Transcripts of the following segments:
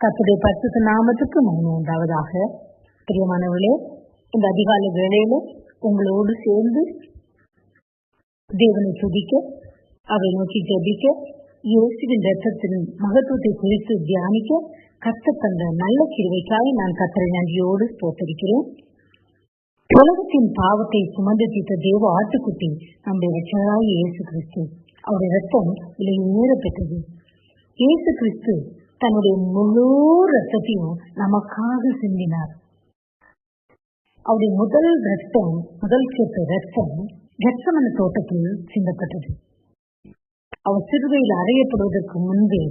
கர்த்தருடைய பரிசுத்த நாமத்துக்கு மகிமை உண்டாவதாக. பிரியமானவர்களே, இந்த அதிகாலை வேளையில உங்களோடு சேர்ந்து தேவனை துதிக்க, அதை நோக்கி ஜெபிக்க, இயேசுவின் இரத்தத்தின் மகத்துவத்தை குறித்து தியானிக்க கர்த்தர் தந்த நல்ல கிருபைக்காய் நான் கர்த்தரை நன்றியோடு ஸ்தோத்திரிக்கிறேன். உலகத்தின் பாவத்தை சுமந்து தீர்த்த தேவ ஆட்டுக்குட்டி நம்முடைய இரட்சகராகிய இயேசு கிறிஸ்து. அவருடைய இரத்தம் விலை உயர பெற்றது. இயேசு கிறிஸ்து தன்னுடைய முழு ரத்தத்தையும் நமக்காக சிந்தினார். அவருடைய முதல் சொட்டு ரத்தம் கெத்செமனே தோட்டத்தில் சிந்தப்பட்டது. அவர் சிலுவையில் அறையப்படுவதற்கு முன்பே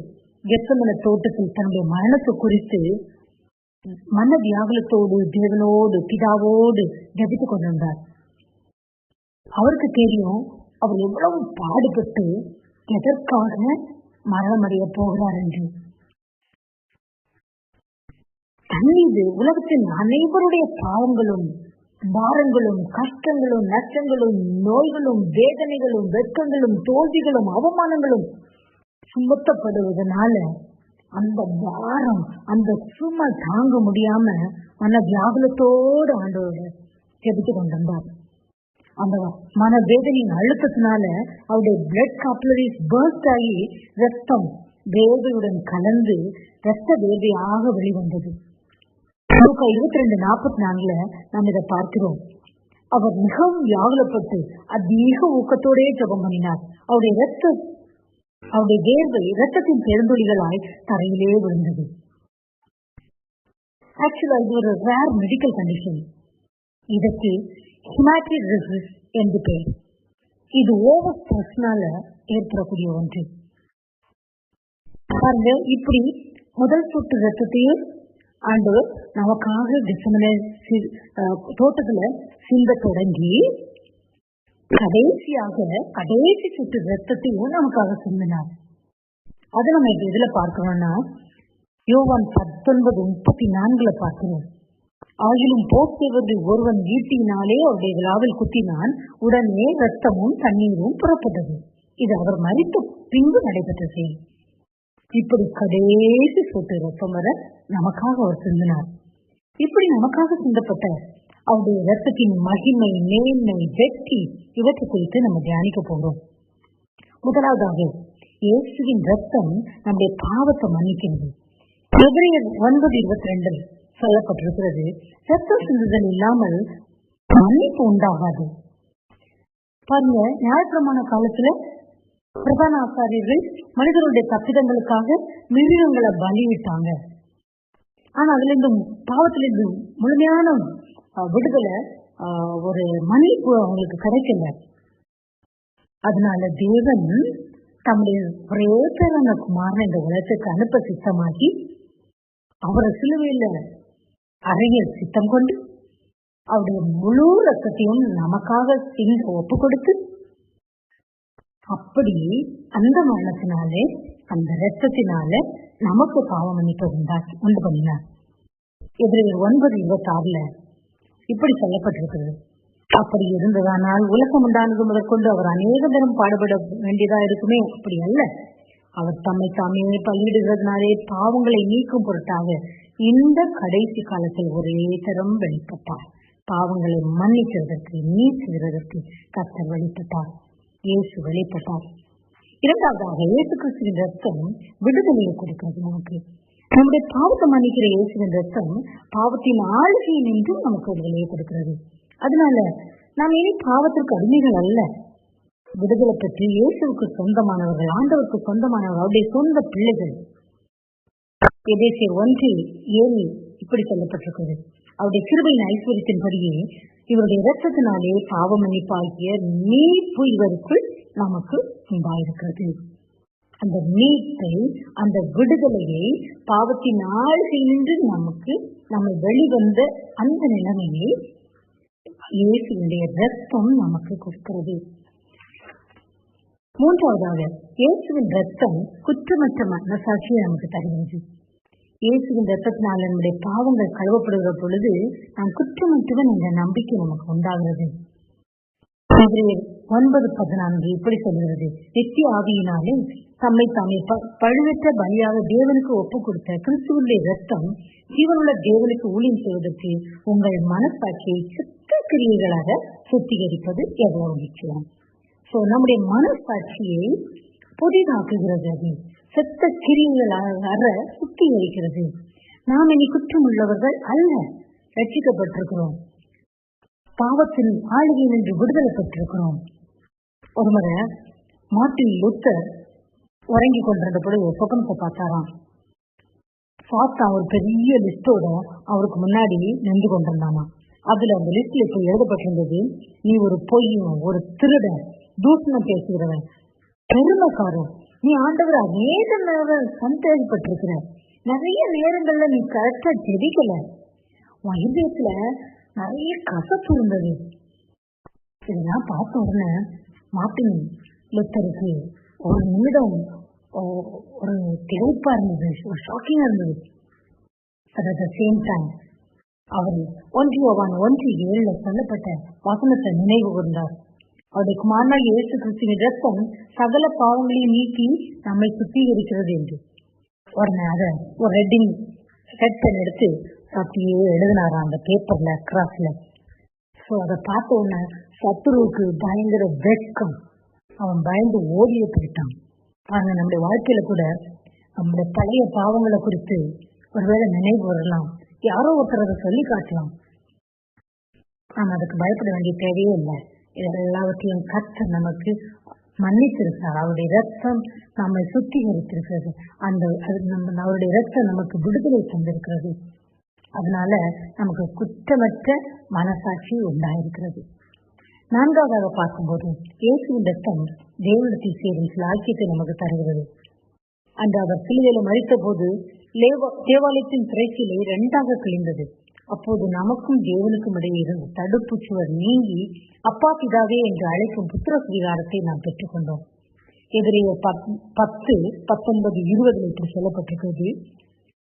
கெத்செமனே தோட்டத்தில் தன்னுடைய மரணத்தை குறித்து மன வியாகுலத்தோடு தேவனோடு பிதாவோடு ஜெபித்துக் கொண்டிருந்தார். அவருக்கு தெரியும் அவர் எவ்வளவு பாடுபட்டு எதற்காக மரணமடைய போகிறார் என்று. தன்மீது உலகத்தின் அனைவருடைய பாவங்களும் பாரங்களும் கஷ்டங்களும் நஷ்டங்களும் நோய்களும் வேதனைகளும் வெட்கங்களும் தோல்விகளும் அவமானங்களும் சுமத்தப்படுவதனால அந்த பாரம் அந்த சுமை தாங்க முடியாம மன வியாகுலத்தோடு ஆண்டோடு ஜெபித்துக் கொண்டிருந்தார். அந்த மன வேதனையின் அழுத்தத்தினால அவருடைய பிளட் காப்லரிஸ் பர்ஸ்ட் ஆகி ரத்தம் வேர்வையுடன் கலந்து ரத்த வேர்வையாக வெளிவந்தது. 22:44 நாம் இதை பார்க்கிறோம். அவர் மிகவும் வியாகுலப்பட்டு அதிக ஊக்கத்தோடே ஜெபம் பண்ணினார். அவருடைய வேர்வை ரத்தத்தின் பெருந்தொழிகளாய் தரையிலே விழுந்தது. ஆக்சுவலா இது ஒரு ரேர் மெடிக்கல் கண்டிஷன். இதற்கு ஹெமாட்டிடிஸ் என்று பெயர். இது ஓவர் ஸ்ட்ரெஸ்னால ஏற்படக்கூடிய ஒன்று. பாருங்க, இப்படி முதல் சொட்டு ரத்தத்தையும் ஆண்டவர் நமக்காக கெத்செமனே தோட்டத்துல சிந்த தொடங்கி கடைசி சொட்டு ரத்தத்தையும் நமக்காக சிந்தினார். அதை நம்ம எதுல பார்க்கணும்னா யோவான் 19:34 பார்க்கிறோம். ஆகிலும் போர் செய்வது ஒருவன் ஈட்டியினாலே அவருடைய விழாவில் குத்தினான், உடனே ரத்தமும் தண்ணீரும் புறப்பட்டது. இது அவர் மரித்த பின்பு நடைபெற்ற செயல். இப்படி கடைசி சொட்டு ரத்தம் வர நமக்காக அவர் சிந்தினார். இப்படி நமக்காக சிந்தப்பட்ட அவருடைய ரத்தத்தின் மகிமை, நேர்மை, வெற்றி இவற்றை குறித்து நம்ம தியானிக்க போகிறோம். முதலாவதாக இயேசுவின் ரத்தம் நம்முடைய பாவத்தை மன்னிக்கிறது. எபிரேயர் 9:22 சொல்லப்பட்டிருக்கிறது, ரத்தம் சிந்துதல் இல்லாமல் மன்னிப்பு உண்டாகாது. பாருங்க, நியாயப்பிரமாண காலத்துல பிரதான ஆசாரியர்கள் மனிதர்களுடைய தப்பிதங்களுக்காக மிருகங்களை பலியிட்டாங்க. ஆனா அதுல இருந்து பாவத்திலிருந்து முழுமையான விடுதலை, ஒரு மன்னிப்பு அவங்களுக்கு கிடைக்கல. அதனால தேவன் தம்முடைய ஒரே பேரான குமாரனை இந்த உலகத்துக்கு அனுப்ப சித்தமாக்கி அவரை சிலுவையில அறைய சித்தம் கொண்டு அவருடைய முழு ரத்தத்தையும் நமக்காக ஒப்பு கொடுத்து, அப்படி அந்த மரணத்தினாலே அந்த ரத்தத்தினால நமக்கு பாவ மன்னிப்பு உண்டு பண்ணினார். எபிரேயர் 9:26 இப்படி சொல்லப்பட்டிருக்கிறது. அப்படி இருந்ததானால் உலகம் உண்டானது முதற்கொண்டு அவர் அநேக தரம் பாடுபட வேண்டியதா இருக்குமே? அப்படி அல்ல. அவர் தம்மை தாமே பலியிடுகிறதுனாலே பாவங்களை நீக்கும் பொருட்டாக இந்த கடைசி காலத்தில் ஒரே தரம் வெளிப்பட்டார். பாவங்களை மன்னிக்கிறதற்கு, நீக்குகிறதற்கு கர்த்தர் வெளிப்பட்டார். இயேசு வெளிப்பட்டார். இரண்டாவதாக இயேசு கிறிஸ்துவின் ரத்தம் விடுதலையை கொடுக்கிறது. நமக்கு நம்முடைய பாவத்தை மன்னிக்கிற இயேசுவின் ரத்தம் பாவத்தின் ஆளுகையை நின்று நமக்கு விடுதலையை கொடுக்கிறது. அதனால நாம் இனி பாவத்திற்கு அடிமைகள் அல்ல. விடுதலை பற்றி இயேசுவுக்கு சொந்தமானவர்கள், ஆண்டவருக்கு சொந்தமானவர்கள், அவருடைய சொந்த பிள்ளைகள். எபேசியர் 1:7 இப்படி சொல்லப்பட்டிருக்கிறது, அவருடைய கிருபையின் ஐஸ்வரியத்தின்படியே இவருடைய இரத்தத்தினாலே பாவ மன்னிப்பாகிய மீட்பு இவருக்குள் நமக்கு உண்டாயிருக்கிறது. அந்த மீட்பை, அந்த விடுதலையை, பாவத்தின் ஆளுகையின்றி நம்ம வெளிவந்த அந்த நிலைமையை இயேசுவினுடைய ரத்தம் நமக்கு கொடுக்கிறது. மூன்றாவதாக இயேசுவின் ரத்தம் குற்றமற்ற மனசாட்சியை நமக்கு தருகிறது. இயேசுவின் ரத்தத்தினால் நம்முடைய பாவங்கள் கழுவப்படுகிற பொழுது நாம் குற்றமற்றவன் என்ற நம்பிக்கை நமக்கு உண்டாகிறது. 9:14 இப்படி சொல்கிறது, நித்திய ஆவியினாலே தம்மை தாமே பழுவற்ற பலியாக தேவனுக்கு ஒப்புக் கொடுத்த கிறிஸ்துவனுடைய ரத்தம் ஜீவனுள்ள தேவனுக்கு ஊழியம் செய்வதற்கு உங்கள் மனசாட்சியை சுத்த கிரியைகளாக சுத்திகரிப்பது எவ்வளவு முக்கியம். சோ நம்முடைய மனசாட்சியை புதிதாக்குகிறது, அது சுத்த கிரியைகளாக சுத்திகரிக்கிறது. நாம் இனி குற்றம் உள்ளவர்கள் அல்ல, ரட்சிக்கப்பட்டிருக்கிறோம், பாவத்தின் ஆளுகையில் நின்று விடுதலை பெற்றிருக்கிறோம். ஒருமுறை மார்ட்டின் லூத்தர் உறங்கி கொண்டிருந்த பொழுது ஒரு சொப்பனத்தை பார்த்தாராம். பார்த்தா ஒரு பெரிய லிஸ்டோட அவருக்கு முன்னாடி நின்று கொண்டிருந்தாமா. அதுல அந்த லிஸ்ட்ல இப்ப எழுதப்பட்டிருந்தது, நீ ஒரு பொய்யும், ஒரு திருடன், தூஷணம் பேசுகிறவன், பெருமைக்காரன், நீ ஆண்டவர் அநேக நேரம் சந்தேகப்பட்டிருக்கிற, நிறைய நேரங்கள்ல நீ கரெக்டா ஜெபிக்கல, உன் இதயத்துல நிறைய கசப்பு இருந்தது. இதெல்லாம் பார்த்த உடனே மார்ட்டின் லூத்தருக்கு ஒரு நிமிடம் ஒரு திரைப்பா இருந்தது, ஒரு ஷாக்கிங்கா இருந்தது. அட் த சேம் டைம் அவர் 1:7 சொல்லப்பட்ட வசனத்தை நினைவு கூர்ந்தார். அவருடைய குமாரனாகிய இயேசு கிறிஸ்துவின் இரத்தம் சகல பாவங்களையும் நீக்கி நம்மை சுத்திகரிக்கிறது என்று. உடனே அதை ஒரு ரெட் பென் எடுத்து அப்படியே எழுதினாராம் அந்த பேப்பர்ல, கிராஸ்ல. ஸோ அதை பார்த்த உடனே சத்துருவுக்கு பயங்கர வெட்கம், அவன் பயந்து ஓடிய போயிட்டான். பாருங்க, நம்முடைய வாழ்க்கையில கூட நம்முடைய பழைய பாவங்களை குறித்து ஒருவேளை நினைவு வரலாம், யாரோ ஒருத்தர் அதை சொல்லி காட்டலாம். நாம் அதுக்கு பயப்பட வேண்டிய தேவையே இல்லை. எல்லாவற்றையும் கர்த்தர் நமக்கு மன்னித்திருக்கிறார். அவருடைய ரத்தம் நம்மை சுத்திகரித்திருக்கிறது. அவருடைய ரத்தம் நமக்கு விடுதலை தந்திருக்கிறது. அதனால நமக்கு குற்றமற்ற மனசாட்சி உண்டாயிருக்கிறது. 4வது பார்க்கும்போது இயேசுவின் ரத்தம் தேவனத்தில் சேரும் சிலாக்கியத்தை நமக்கு தருகிறது. அன்று அவர் சிலுவையில மரித்த போது தேவாலயத்தின் திரைச்சீலை 2ஆக கிழிந்தது. அப்போது நமக்கும் தேவனுக்கும் இடையே இருந்த தடுப்பு சுவர் நீங்கி அப்பா பிதாவே என்று அழைக்கும் புத்திர சுவீகாரத்தை நாம் பெற்றுக்கொண்டோம். எதிரேயர் 10:19-20 இப்படி சொல்லப்பட்டிருக்கிறது,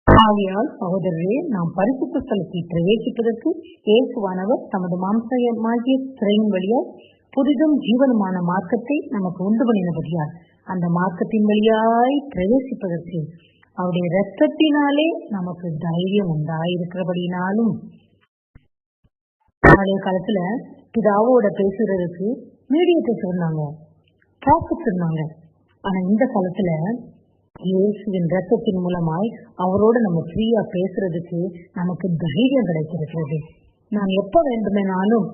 ஆகையால் சகோதரரே, நாம் பரிசுத்த ஸ்தலத்தில் பிரவேசிப்பதற்கு இயேசுவானவர் தமது மாம்சமாகிய திரையின் வழியால் புதிதும் ஜீவனுமான மார்க்கத்தை நமக்கு உண்டு பண்ணினபடியால் அந்த மார்க்கத்தின் வழியாய் பிரவேசிப்பதற்கு அவருடைய இரத்தத்தினாலே நமக்கு தைரியம் உண்டாயிருக்கிறபடினாலும். பழைய காலத்துல பிதாவோட பேசுறதுக்கு மீடியேட்டர்ஸ் இருந்தாங்க, ப்ராஃபிட்ஸ் இருந்தாங்க. ஆனா இந்த காலத்துல இயேசுவின் ரத்தத்தின் மூலமாய் அவரோட நம்ம ஃப்ரீயா பேசுறதுக்கு நமக்கு தைரியம் கிடைத்திருக்கிறது. நாம் எப்ப வேண்டுமெனாலும்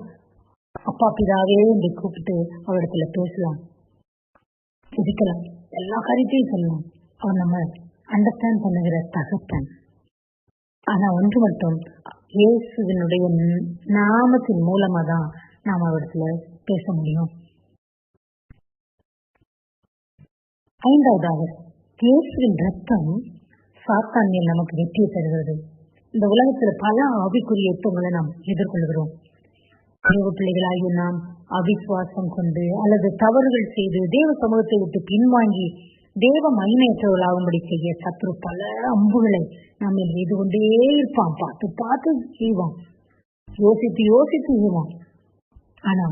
அப்பா பிதாவே என்று கூப்பிட்டு அவரிடத்துல பேசலாம், சிரிக்கலாம், எல்லா காரியத்தையும் சொல்லலாம். அவர் நம்ம அண்டர்ஸ்டாண்ட் பண்ணுகிற தகப்பன். ஆனா ஒன்று மட்டும், இயேசுவினுடைய நாமத்தின் மூலமா தான் நாம் அவரிடத்துல பேச முடியும். 5வது, இயேசுவின் ரத்தம் சாத்தான் மேல் நமக்கு வெற்றியை தருகிறது. இந்த உலகத்துல பல ஆவிக்குரிய யுத்தங்களை நாம் எதிர்கொள்கிறோம். தேவ பிள்ளைகளாகிய நாம் அவிசுவாசம் கொண்டு அல்லது தவறுகள் செய்து தேவ சமூகத்தை விட்டு பின்வாங்கி தேவ மகிமையற்றவர்களாகும்படி செய்ய சத்ரு பல அம்புகளை நம்ம எய்து கொண்டே இருப்பான். பார்த்து பார்த்து செய்வான், யோசித்து யோசித்து செய்வான். ஆனா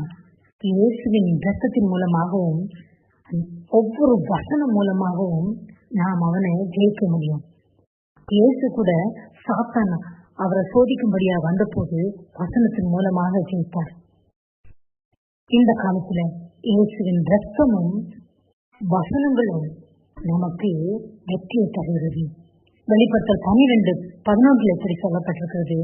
இயேசுவின் ரத்தத்தின் மூலமாகவும் ஒவ்வொரு வசனம் மூலமாகவும் நாம் அவனை ஜெயிக்க முடியும். இயேசு கூட சாத்தான் அவரை சோதிக்கும்படியா வந்த போது வசனத்தின் மூலமாக ஜெயித்தார். இந்த காலத்துல இயேசுவின் ரத்தமும் வசனங்களும் நமக்கு வெற்றியை தருகிறது. வெளிப்படுத்தல் 12:11 எப்படி சொல்லப்பட்டிருக்கிறது,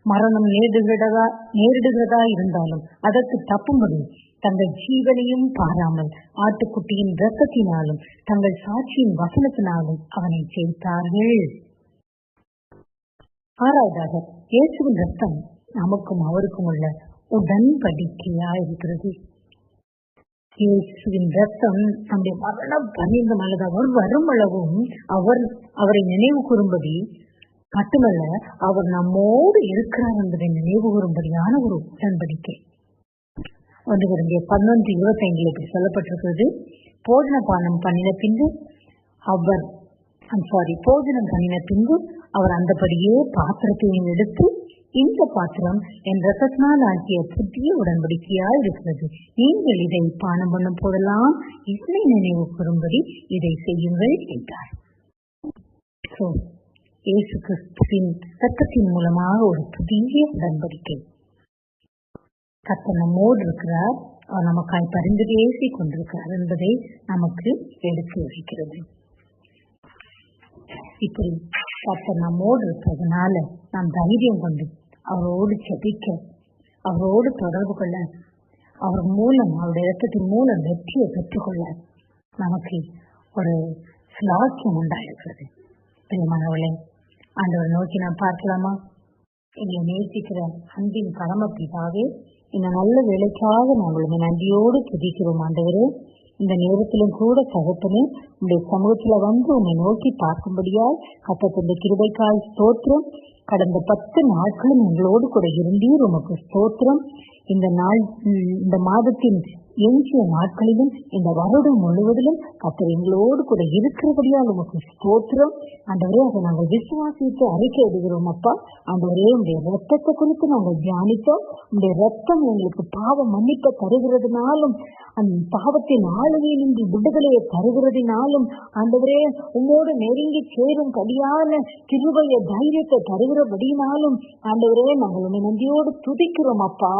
மரணம் நேரிடுகிறதா இருந்தாலும் அதற்கு தப்பும்படி தங்கள் ஜீவனையும் பாராமல் ஆட்டுக்குட்டியின் இரத்தத்தினாலும் தங்கள் சாட்சியின் வசனத்தினாலும் அவனை ஜெயித்தார்கள். 6வது, இயேசுவின் ரத்தம் நமக்கும் அவருக்கும் உள்ள உடன்படிக்கையா இருக்கிறது. இயேசுவின் ரத்தம் நம்முடைய மரணம் பரிந்தும் அல்லது அவர் வரும் அளவும் அவரை நினைவு கூறும்படி மட்டுமல்ல, அவர் நம்மோடு இருக்கிறார் என்பதை நினைவு கூறும்படியான ஒரு உடன்படிக்கை. 1 Corinthians 11:25 இப்படி சொல்லப்பட்டிருக்கிறது, போஜனம் பண்ணின பின்பு அவர் அந்தபடியே பாத்திரத்தையும் எடுத்து இந்த பாத்திரம் என் ரத்தத்தினால் ஆகிய புதிய உடன்படிக்கையாய் இருக்கிறது. நீங்கள் இதை பானம் பண்ணும் போதெல்லாம் என்னை நினைவு கூறும்படி இதை செய்யுங்கள் என்றார். இயேசு கிறிஸ்துவின் ரத்தத்தின் மூலமாக ஒரு புதிய உடன்படிக்கை. கர்த்தர் நம்மோடு இருக்கிறார், அவர் நமக்காய் பரிந்து பேசிக் கொண்டிருக்கிறார் என்பதை நமக்கு எடுத்து வைக்கிறது. இப்படி கர்த்தர் நம்மோடு இருப்பதனால நாம் தைரியம் கொண்டு அவரோடு ஜெபிக்க, அவரோடு தொடர்பு கொள்ள, அவர் மூலம், அவருடைய இரத்தத்தின் மூலம் வெற்றியை பெற்றுக்கொள்ள நமக்கு ஒரு சாக்கியம் உண்டாயிருக்கிறது. பிரியமானவர்களே, ஆண்டவரை நோக்கி நாம் பார்க்கலாமா? எங்களை நேசிக்கிற அன்பின் பரமபிதாவே, இந்த நல்ல வேலைக்காக நாங்கள் நன்றியோடு துதிக்கிறோம். ஆண்டவரே, இந்த நேரத்திலும் கூட தகப்பனே, உங்களுடைய சமூகத்துல வந்து உன்னை நோக்கி பார்க்கும்படியால் கர்த்தருடைய கிருபைக்காய் ஸ்தோத்திரம். கடந்த 10 நாட்களும் எங்களோடு கூட இருந்தீர், உமக்கு ஸ்தோத்திரம். இந்த மாதத்தின் எஞ்சிய நாட்களிலும் இந்த வருடம் முழுவதிலும் கர்த்தர் எங்களோடு கூட இருக்கிறபடியால் உமக்கு ஸ்தோத்திரம். ஆண்டவரே, அதை நாங்கள் விசுவாசித்து அறிக்கை எடுகிறோம். அப்பா ஆண்டவரே, உங்களுடைய ரத்தத்தை குறித்து நாங்கள் தியானித்தோம். உங்களுடைய ரத்தம் எங்களுக்கு பாவ மன்னிப்பை தருகிறதுனாலும், அந்த பாவத்தின் ஆளுகையிலிருந்து விடுதலையை தருகிறதுனாலும், ஆண்டவரே உம்மோடு நெருங்கி சேரும் படியான கிருபைய தைரியத்தை தருகிறபடினாலும், ஆண்டவரே நாங்கள் உன்னை நன்றியோடு துதிக்கிறோம். அப்பா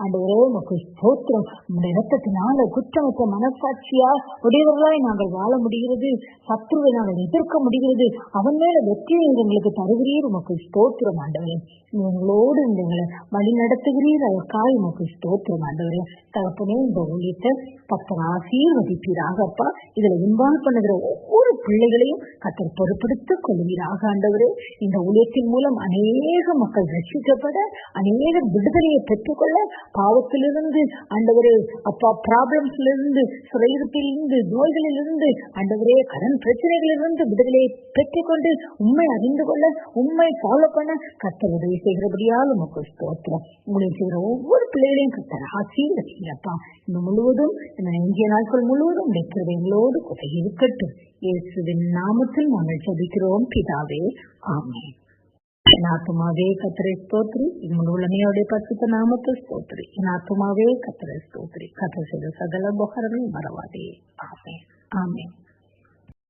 ஆண்டவரே, உமக்கு ஸ்தோத்திரம். உங்களுடைய ரத்தத்தினால குற்றமற்ற மனசாட்சியா உடையவர்களாய் நாங்கள் வாழ முடிகிறது. சத்துருவை நாங்கள் எதிர்க்க முடிகிறது. அவன் மேல வெற்றியை எங்களுக்கு தருகிறீர். உமக்கு ஸ்தோத்திரம் ஆண்டவரே. எங்களோடு எங்களை வழி நடத்துகிறீர். அதற்காக உமக்கு ஸ்தோத்திரம் ஆண்டவரே. தகப்பனே, இந்த ஊழியத்தை கர்த்தர் ஆசீர்வதிப்பீராக. அப்பா, இதுல இன்வால்வ் பண்ணுகிற ஒவ்வொரு பிள்ளைகளையும் கர்த்தர் பொறுப்படுத்திக் கொள்வீராக. ஆண்டவரே, இந்த ஊழியத்தின் மூலம் அநேக மக்கள் ரட்சிக்கப்பட, அநேக விடுதலையை பெற்றுக்கொள்ள, பாவத்திலிருந்து ஆண்டவரே அப்பா, ப்ராப்ளம்ஸ்ல இருந்து, சிறையிருப்பிலிருந்து, நோய்களிலிருந்து, ஆண்டவரே கடன் பிரச்சனைகளிலிருந்து விடுதலையை பெற்றுக்கொண்டு உண்மை அறிந்து கொள்ள, உண்மை ஃபாலோ பண்ண கர்த்தர் உதவி செய்கிறபடியால் உமக்கு ஸ்தோத்திரம். உங்களை செய்கிற ஒவ்வொரு பிள்ளைகளையும் கர்த்தர் ஆசீர்வதிப்பா. இந்த முழுவதும், இந்த எஞ்சிய நாட்கள் முழுவதும் நிற்கிறது எங்களோடு கூட இருக்கட்டும். இயேசுவின் நாமத்தில் நாங்கள் ஜெபிக்கிறோம் பிதாவே, ஆமென். என் ஆத்துமாவே கர்த்தரை ஸ்தோத்திரி, என் முழுமையோடைய பரிசுத்த நாமத்தை ஸ்தோத்திரி. என் ஆத்துமாவே கர்த்தரை ஸ்தோத்திரி, கர்த்தர் செய்த சகல உபகாரங்களையும் மறவாதே. ஆமென், ஆமென்.